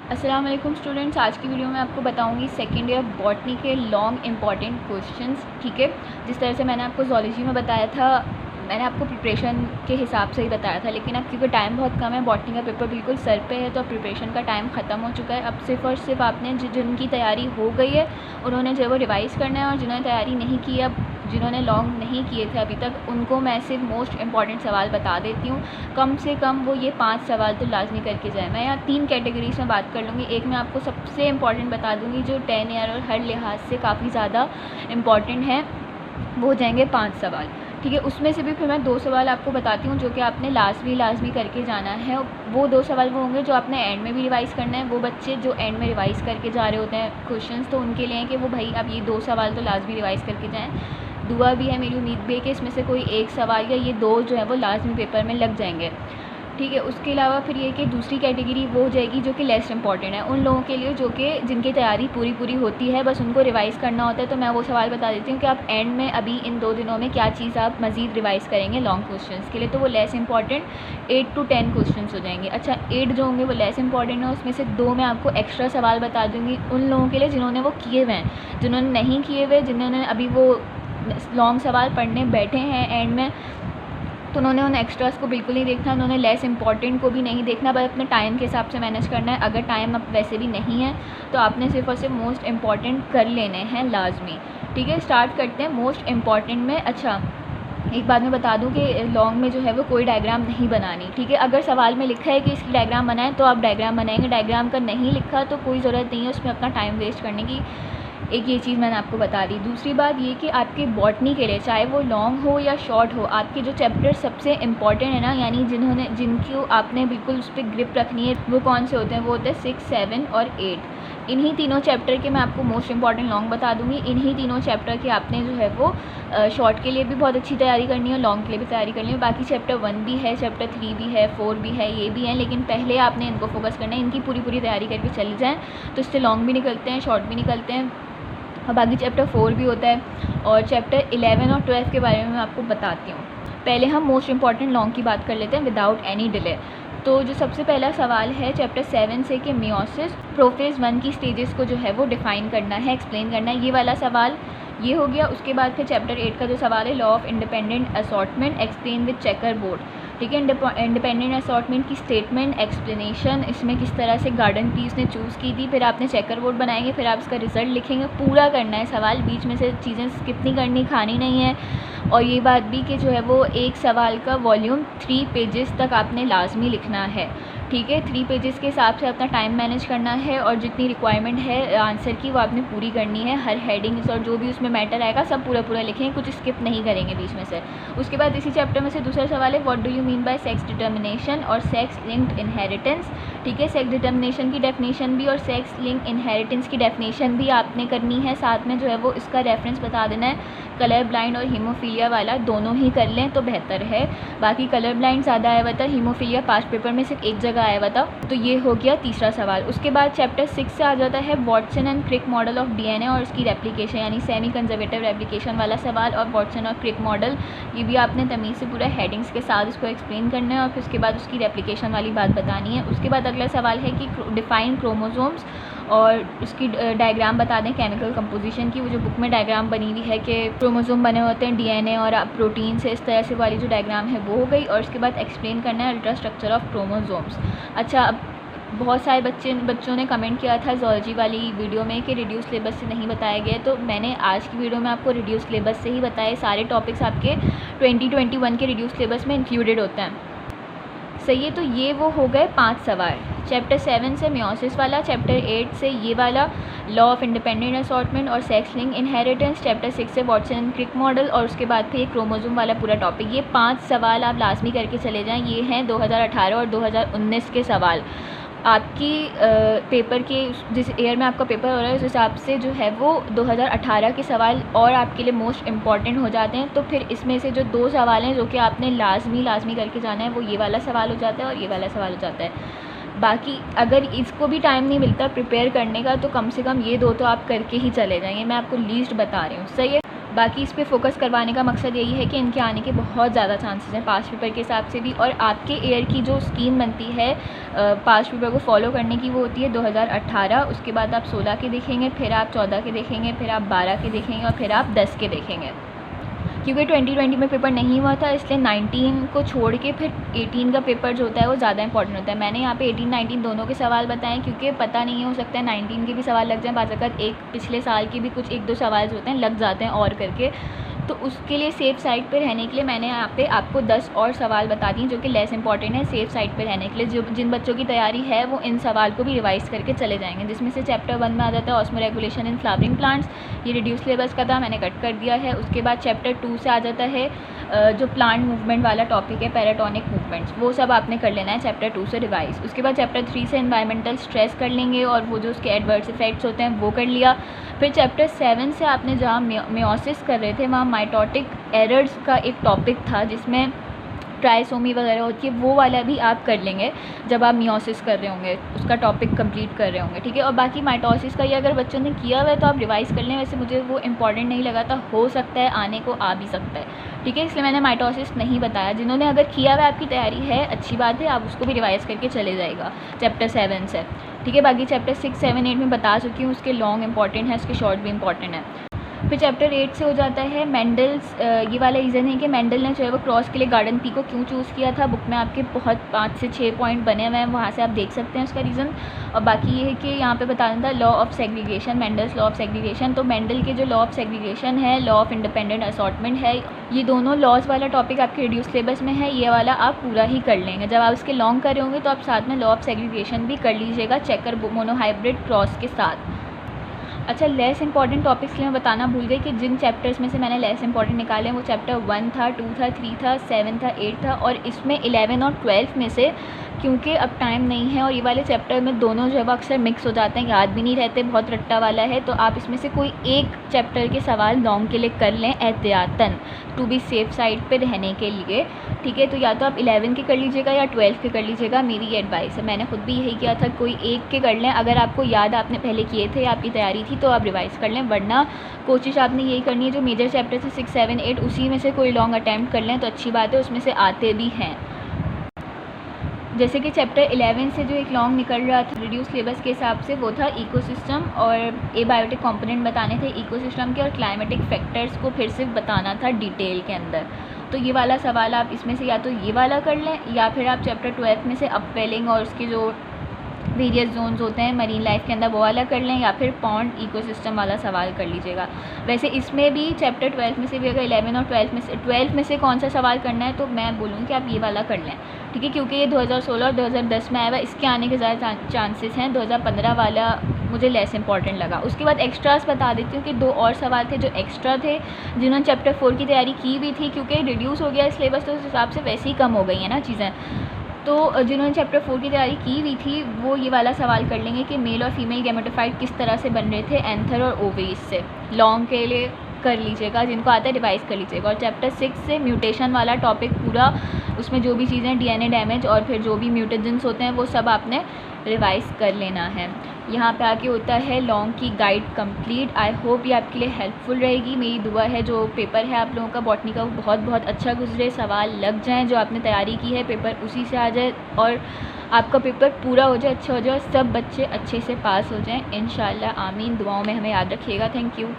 अस्सलाम वालेकुम स्टूडेंट्स, आज की वीडियो में आपको बताऊंगी सेकेंड ईयर बॉटनी के लॉन्ग इंपॉर्टेंट क्वेश्चंस। ठीक है, जिस तरह से मैंने आपको ज़ूलॉजी में बताया था, मैंने आपको प्रिपरेशन के हिसाब से ही बताया था, लेकिन अब क्योंकि टाइम बहुत कम है, बॉटनी का पेपर बिल्कुल सर पे है, तो अब प्रिपरेशन का टाइम ख़त्म हो चुका है। अब सिर्फ और सिर्फ आपने जिनकी तैयारी हो गई है उन्होंने जो है वो रिवाइज़ करना है, और जिन्होंने तैयारी नहीं की, अब जिन्होंने लॉन्ग नहीं किए थे अभी तक, उनको मैं सिर्फ मोस्ट इंपॉर्टेंट सवाल बता देती हूँ। कम से कम वो ये 5 सवाल तो लाजमी करके जाए। मैं यहाँ 3 कैटेगरीज में बात कर लूँगी। एक मैं आपको सबसे इंपॉर्टेंट बता दूँगी जो 10 ईयर और हर लिहाज से काफ़ी ज़्यादा इंपॉर्टेंट है, वो हो जाएंगे 5 सवाल। ठीक है, उसमें से भी फिर मैं 2 सवाल आपको बताती हूँ जो कि आपने लाजमी करके जाना है। वो 2 सवाल वो होंगे जो आपने एंड में भी रिवाइज़ करना है। वो बच्चे जो एंड में रिवाइज़ करके जा रहे होते हैं क्वेश्चंस, तो उनके लिए है कि वो भाई अब ये 2 सवाल तो लाजमी रिवाइज़ करके जाएँ। दुआ भी है, मेरी उम्मीद भी है कि इसमें से कोई एक सवाल या ये 2 जो है वो लाजमी पेपर में लग जाएंगे। ठीक है, उसके अलावा फिर ये कि दूसरी कैटेगरी वो हो जाएगी जो कि लेस इंपॉर्टेंट है, उन लोगों के लिए जो कि जिनकी तैयारी पूरी होती है, बस उनको रिवाइज़ करना होता है। तो मैं वो सवाल बता देती हूँ कि आप एंड में अभी इन 2 दिनों में क्या चीज़ आप मज़ीद रिवाइज़ करेंगे लॉन्ग क्वेश्चंस के लिए, तो वो लेस इंपॉर्टेंट 8 to 10 क्वेश्चंस हो जाएंगे। अच्छा, 8 जो होंगे वो लेस इंपॉर्टेंट है, उसमें से 2 मैं आपको एक्स्ट्रा सवाल बता दूँगी उन लोगों के लिए जिन्होंने वो किए हुए हैं। जिन्होंने नहीं किए हुए, जिन्होंने अभी वो लॉन्ग सवाल पढ़ने बैठे हैं एंड में, तो उन्होंने उन एक्स्ट्रास को बिल्कुल नहीं देखना, उन्होंने लेस इंपॉर्टेंट को भी नहीं देखना, बस अपने टाइम के हिसाब से मैनेज करना है। अगर टाइम अब वैसे भी नहीं है तो आपने सिर्फ और सिर्फ मोस्ट इंपॉर्टेंट कर लेने हैं लाजमी। ठीक है, स्टार्ट करते हैं मोस्ट इंपॉर्टेंट में। अच्छा, एक बात मैं बता दूं कि लॉन्ग में जो है वो कोई डायग्राम नहीं बनानी। ठीक है, अगर सवाल में लिखा है कि इसकी डायग्राम बनाएं तो आप डायग्राम बनाएंगे, डायग्राम का नहीं लिखा तो कोई ज़रूरत नहीं है उसमें अपना टाइम वेस्ट करने की। एक ये चीज़ मैंने आपको बता दी। दूसरी बात ये कि आपके बॉटनी के लिए, चाहे वो लॉन्ग हो या शॉर्ट हो, आपके जो चैप्टर सबसे इंपॉर्टेंट है ना, यानी जिनको आपने बिल्कुल उस पर ग्रिप रखनी है, वो कौन से होते हैं? वो होते हैं 6, 7 और 8। इन्हीं तीनों चैप्टर के मैं आपको मोस्ट इंपॉर्टेंट लॉन्ग बता दूंगी। इन्हीं तीनों चैप्टर के आपने जो है वो शॉर्ट के लिए भी बहुत अच्छी तैयारी करनी है, लॉन्ग के लिए भी तैयारी करनी है। बाकी चैप्टर 1 भी है, चैप्टर 3 भी है, 4 भी है, ये भी है, लेकिन पहले आपने इनको फोकस करना है। इनकी पूरी तैयारी करके चले जाएँ तो इससे लॉन्ग भी निकलते हैं, शॉर्ट भी निकलते हैं। और बाकी चैप्टर 4 भी होता है, और चैप्टर 11 और 12 के बारे में मैं आपको बताती हूँ। पहले हम मोस्ट इंपॉर्टेंट लॉन्ग की बात कर लेते हैं विदाउट एनी डिले। तो जो सबसे पहला सवाल है चैप्टर 7 से कि मियोसिस प्रोफेज 1 की स्टेजेस को जो है वो डिफ़ाइन करना है, एक्सप्लेन करना है, ये वाला सवाल ये हो गया। उसके बाद फिर चैप्टर 8 का जो सवाल है law of independent assortment explain with checker board. ठीक है, इंडिपेंडेंट असॉर्टमेंट की स्टेटमेंट, एक्सप्लेनेशन, इसमें किस तरह से गार्डन पी उसने चूज़ की थी, फिर आपने चेकर बोर्ड बनाएंगे, फिर आप इसका रिजल्ट लिखेंगे। पूरा करना है सवाल, बीच में से चीज़ें स्किप नहीं करनी, खानी नहीं है। और ये बात भी कि जो है वो एक सवाल का वॉल्यूम 3 पेजेस तक आपने लाजमी लिखना है। ठीक है, 3 पेजेस के हिसाब से अपना टाइम मैनेज करना है, और जितनी रिक्वायरमेंट है आंसर की वो आपने पूरी करनी है। हर हेडिंग्स और जो भी उसमें मैटर आएगा सब पूरा लिखेंगे, कुछ स्किप नहीं करेंगे बीच में से। उसके बाद इसी चैप्टर में से दूसरा सवाल है what do you mean by sex determination और सेक्स लिंक्ड इनहेरिटेंस। ठीक है, सेक्स डिटर्मिनेशन की डेफिनेशन भी और सेक्स लिंक्ड इनहेरिटेंस की डेफिनेशन भी आपने करनी है। साथ में जो है वो इसका रेफरेंस बता देना है। कलर ब्लाइंड और हीमोफीलिया वाला दोनों ही कर लें तो बेहतर है। बाकी कलर ब्लाइंड ज़्यादा आया हुआ था, हीमोफीलिया पास्ट पेपर में सिर्फ एक जगह आया हुआ था। तो ये हो गया तीसरा सवाल। उसके बाद चैप्टर 6 से आ जाता है Watson and Crick model of DNA और इसकी रेप्लिकेशन, यानी सेमी कंजर्वेटिव रेप्लिकेशन वाला सवाल। और वॉटसन और क्रिक मॉडल ये भी आपने तमीज़ से पूरा हेडिंग्स के साथ उसको एक्सप्लेन करना है, और फिर उसके बाद उसकी रेप्लिकेशन वाली बात बतानी है। उसके बाद अगला सवाल है कि डिफाइन क्रोमोसोम्स और उसकी डायग्राम बता दें केमिकल कंपोजिशन की। वो जो बुक में डायग्राम बनी हुई है कि क्रोमोसोम बने होते हैं डीएनए और प्रोटीन से, इस तरह से वाली जो डायग्राम है वो हो गई। और उसके बाद एक्सप्लेन करना है अल्ट्रा स्ट्रक्चर ऑफ क्रोमोसोम्स। अच्छा, अब बहुत सारे बच्चों ने कमेंट किया था ज़ूलॉजी वाली वीडियो में कि रिड्यूस सिलेबस से नहीं बताया गया, तो मैंने आज की वीडियो में आपको रिड्यूस सिलेबस से ही बताए। सारे टॉपिक्स आपके 2021 के रिड्यूस सिलेबस में इंक्लूडेड होते हैं। सही है, तो ये वो हो गए 5 सवाल। चैप्टर 7 से मियोसिस वाला, चैप्टर 8 से ये वाला लॉ ऑफ इंडिपेंडेंट असॉर्टमेंट और सेक्स लिंक्ड इनहेरिटेंस, चैप्टर 6 से वॉटसन एंड क्रिक मॉडल, और उसके बाद फिर ये क्रोमोसोम वाला पूरा टॉपिक। ये 5 सवाल आप लाजमी करके चले जाएं। ये हैं 2018 और 2019 के सवाल। आपकी पेपर के जिस ईयर में आपका पेपर हो रहा है उस हिसाब से जो है वो 2018 के सवाल और आपके लिए मोस्ट इम्पॉर्टेंट हो जाते हैं। तो फिर इसमें से जो 2 सवाल हैं जो कि आपने लाजमी करके जाना है, वो ये वाला सवाल हो जाता है और ये वाला सवाल हो जाता है। बाकी अगर इसको भी टाइम नहीं मिलता प्रिपेयर करने का, तो कम से कम ये 2 तो आप करके ही चले जाएंगे। मैं आपको लीस्ट बता रही हूँ, सही है। बाकी इस पे फोकस करवाने का मकसद यही है कि इनके आने के बहुत ज़्यादा चांसेस हैं पास्ट पेपर के हिसाब से भी, और आपके ईयर की जो स्कीम बनती है पास्ट पेपर को फॉलो करने की वो होती है 2018, उसके बाद आप 16 के देखेंगे, फिर आप 14 के देखेंगे, फिर आप 12 के देखेंगे और फिर आप 10 के देखेंगे। क्योंकि 2020 में पेपर नहीं हुआ था इसलिए 19 को छोड़ के फिर 18 का पेपर जो होता है वो ज़्यादा इंपॉर्टेंट होता है। मैंने यहाँ पे 18 19 दोनों के सवाल बताएं क्योंकि पता नहीं हो सकता है 19 के भी सवाल लग जाएं, बाज़ एक पिछले साल के भी कुछ 1-2 सवाल जो होते हैं लग जाते हैं और करके, तो उसके लिए सेफ़ साइड पे रहने के लिए मैंने यहाँ पे आपको 10 और सवाल बता दिए जो कि लेस इंपॉर्टेंट है सेफ़ साइड पे रहने के लिए। जो जिन बच्चों की तैयारी है वो इन सवाल को भी रिवाइज़ करके चले जाएंगे, जिसमें से चैप्टर 1 में आ जाता है osmo regulation in flowering plants, ये रिड्यूस सिलेबस का था, मैंने कट कर दिया है। उसके बाद चैप्टर 2 से आ जाता है जो प्लांट मूवमेंट वाला टॉपिक है, पैराटोनिक मूवमेंट्स, वो सब आपने कर लेना है चैप्टर 2 से रिवाइज। उसके बाद चैप्टर 3 से एनवायरमेंटल स्ट्रेस कर लेंगे और वो जो उसके एडवर्स इफेक्ट्स होते हैं वो कर लिया। फिर चैप्टर 7 से आपने जहाँ मियोसिस कर रहे थे वहाँ माइटोटिक एरर्स का एक टॉपिक था जिसमें ट्राइसोमी वगैरह होती है, वो वाला भी आप कर लेंगे जब आप मियोसिस कर रहे होंगे, उसका टॉपिक कंप्लीट कर रहे होंगे, ठीक है। और बाकी माइटोसिस का ये अगर बच्चों ने किया हुआ है तो आप रिवाइज़ कर लें, वैसे मुझे वो इंपॉर्टेंट नहीं लगा था, हो सकता है आने को आ भी सकता है, ठीक है, इसलिए मैंने माइटोसिस नहीं बताया। जिन्होंने अगर किया हुआ आपकी तैयारी है अच्छी बात है, आप उसको भी रिवाइज़ करके चले जाएगा चैप्टर 7 से, ठीक है। बाकी चैप्टर 6 7 8 में बता चुकी हूँ, उसके लॉन्ग इंपॉर्टेंट है, उसके शॉर्ट भी इंपॉर्टेंट है। फिर चैप्टर 8 से हो जाता है मेंडल्स, ये वाला रीज़न है कि मेंडल ने जो है वो क्रॉस के लिए गार्डन पी को क्यों चूज़ किया था। बुक में आपके बहुत 5 से 6 पॉइंट बने हुए हैं, वहाँ से आप देख सकते हैं उसका रीज़न। और बाकी ये है कि यहाँ पे बताना था law of segregation, Mendel's law of segregation. तो मेंडल के जो लॉ ऑफ सेग्रीगेशन है, लॉ ऑफ इंडिपेंडेंट असॉर्टमेंट है, ये दोनों लॉज वाला टॉपिक आपके रिड्यूस सिलेबस में है, ये वाला आप पूरा ही कर लेंगे। जब आप इसके लॉन्ग कर रहे होंगे तो आप साथ में लॉ ऑफ सेग्रीगेशन भी कर लीजिएगा चेकर मोनोहाइब्रिड क्रॉस के साथ। अच्छा, लेस इंपॉर्टेंट टॉपिक्स के लिए मैं बताना भूल गई कि जिन चैप्टर्स में से मैंने लेस इंपॉर्टेंट निकाले हैं वो चैप्टर 1 था, 2 था, 3 था, 7 था, 8 था, और इसमें 11 और 12 में से क्योंकि अब टाइम नहीं है और ये वाले चैप्टर में दोनों जो है वो अक्सर मिक्स हो जाते हैं, याद भी नहीं रहते, बहुत रट्टा वाला है, तो आप इसमें से कोई एक चैप्टर के सवाल लॉन्ग के लिए कर लें एहतियातन, टू बी सेफ साइड पे रहने के लिए, ठीक है। तो या तो आप 11 के कर लीजिएगा या 12 के कर लीजिएगा, मेरी ये एडवाइस है। मैंने खुद भी यही किया था, कोई एक के कर लें, अगर आपको याद आपने पहले किए थे, आपकी तैयारी थी तो आप रिवाइज़ कर लें, वरना कोशिश आपने यही करनी है जो मेजर चैप्टर थे 6 7 8 उसी में से कोई लॉन्ग अटैम्प्ट कर लें तो अच्छी बात है, उसमें से आते भी हैं। जैसे कि चैप्टर 11 से जो एक लॉन्ग निकल रहा था रिड्यूस सिलेबस के हिसाब से वो था इकोसिस्टम, और एबायोटिक कंपोनेंट बताने थे इकोसिस्टम के, और क्लाइमेटिक फैक्टर्स को फिर से बताना था डिटेल के अंदर। तो ये वाला सवाल आप इसमें से या तो ये वाला कर लें या फिर आप चैप्टर 12 में से अपवेलिंग और उसके जो वेरियस जोन्स होते हैं मरीन लाइफ के अंदर वो वाला कर लें, या फिर पॉन्ड इकोसिस्टम वाला सवाल कर लीजिएगा। वैसे इसमें भी चैप्टर 12 में से भी अगर 11 और 12 में से कौन सा सवाल करना है तो मैं बोलूँगी कि आप ये वाला कर लें, ठीक है, क्योंकि ये 2016 और 2010 में आया हुआ, इसके आने के ज़्यादा चांसेस हैं। 2015 वाला मुझे लेस इंपॉर्टेंट लगा। उसके बाद एक्स्ट्रास बता देती हूँ कि 2 और सवाल थे जो एक्स्ट्रा थे, जिन्होंने चैप्टर 4 की तैयारी की भी थी, क्योंकि रिड्यूस हो गया सिलेबस तो उस हिसाब से वैसे ही कम हो गई है ना चीज़ें, तो जिन्होंने चैप्टर 4 की तैयारी की हुई थी वो ये वाला सवाल कर लेंगे कि मेल और फीमेल गैमेटोफाइट किस तरह से बन रहे थे एंथर और ओवरीज से। लॉन्ग के लिए कर लीजिएगा, जिनको आता है रिवाइज़ कर लीजिएगा। और चैप्टर 6 से म्यूटेशन वाला टॉपिक पूरा, उसमें जो भी चीज़ें डीएनए डैमेज और फिर जो भी म्यूटेजेंस होते हैं वो सब आपने रिवाइज़ कर लेना है। यहाँ पे आके होता है लॉन्ग की गाइड कंप्लीट। आई होप ये आपके लिए हेल्पफुल रहेगी। मेरी दुआ है जो पेपर है आप लोगों का बॉटनी का वो बहुत बहुत अच्छा गुजरे, सवाल लग जाएं, जो आपने तैयारी की है पेपर उसी से आ जाए और आपका पेपर पूरा हो जाए, अच्छा हो जाए, सब बच्चे अच्छे से पास हो जाएं इंशाल्लाह। आमीन। दुआओं में हमें याद रखिएगा। Thank you.